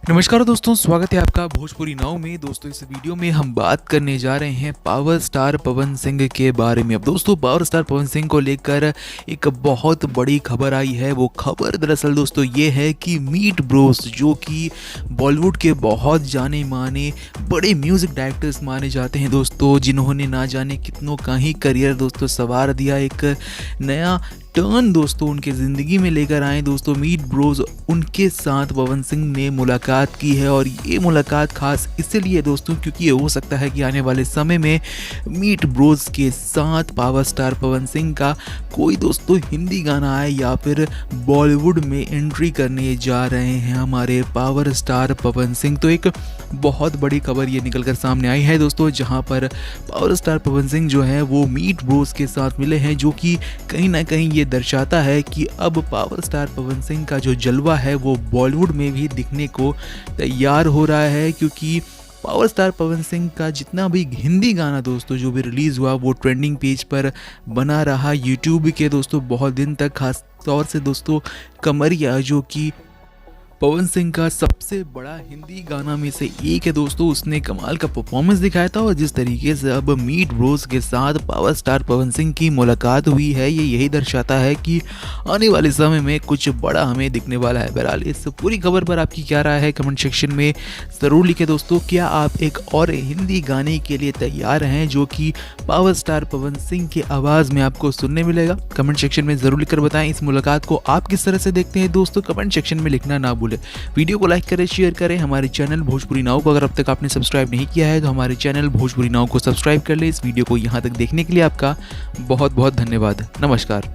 नमस्कार दोस्तों, स्वागत है आपका भोजपुरी नाव में। दोस्तों इस वीडियो में हम बात करने जा रहे हैं पावर स्टार पवन सिंह के बारे में। अब दोस्तों पावर स्टार पवन सिंह को लेकर एक बहुत बड़ी खबर आई है। वो खबर दरअसल दोस्तों ये है कि मीट ब्रोस, जो कि बॉलीवुड के बहुत जाने माने बड़े म्यूज़िक डायरेक्टर्स माने जाते हैं दोस्तों, जिन्होंने ना जाने कितनों का ही करियर दोस्तों संवार दिया, एक नया टर्न दोस्तों उनके ज़िंदगी में लेकर आए दोस्तों मीट ब्रोस। उनके साथ पवन सिंह ने मुलाकात की है और ये मुलाकात खास इसलिए दोस्तों क्योंकि ये हो सकता है कि आने वाले समय में मीट ब्रोस के साथ पावर स्टार पवन सिंह का कोई दोस्तों हिंदी गाना आए या फिर बॉलीवुड में एंट्री करने जा रहे हैं हमारे पावर स्टार पवन सिंह। तो एक बहुत बड़ी खबर ये निकल कर सामने आई है दोस्तों, जहाँ पर पावर स्टार पवन सिंह जो है वो मीट ब्रोस के साथ मिले हैं, जो कि कहीं ना कहीं ये दर्शाता है कि अब पावर स्टार पवन सिंह का जो जलवा है वो बॉलीवुड में भी दिखने को तैयार हो रहा है। क्योंकि पावर स्टार पवन सिंह का जितना भी हिंदी गाना दोस्तों जो भी रिलीज़ हुआ वो ट्रेंडिंग पेज पर बना रहा यूट्यूब के दोस्तों बहुत दिन तक। खास तौर से दोस्तों कमरिया, जो कि पवन सिंह का सबसे बड़ा हिंदी गाना में से एक है दोस्तों, उसने कमाल का परफॉर्मेंस दिखाया था। और जिस तरीके से अब मीट ब्रोस के साथ पावर स्टार पवन सिंह की मुलाकात हुई है, ये यही दर्शाता है कि आने वाले समय में कुछ बड़ा हमें दिखने वाला है। बहरहाल इस पूरी खबर पर आपकी क्या राय है कमेंट सेक्शन में ज़रूर लिखें दोस्तों। क्या आप एक और हिंदी गाने के लिए तैयार हैं जो कि पावर स्टार पवन सिंह की आवाज़ में आपको सुनने मिलेगा? कमेंट सेक्शन में ज़रूर लिखकर बताएं इस मुलाकात को आप किस तरह से देखते हैं दोस्तों। कमेंट सेक्शन में लिखना ना भूलें। वीडियो को लाइक करें, शेयर करें। हमारे चैनल भोजपुरी नाव को अगर अब तक आपने सब्सक्राइब नहीं किया है तो हमारे चैनल भोजपुरी नाव को सब्सक्राइब कर ले। इस वीडियो को यहाँ तक देखने के लिए आपका बहुत बहुत धन्यवाद। नमस्कार।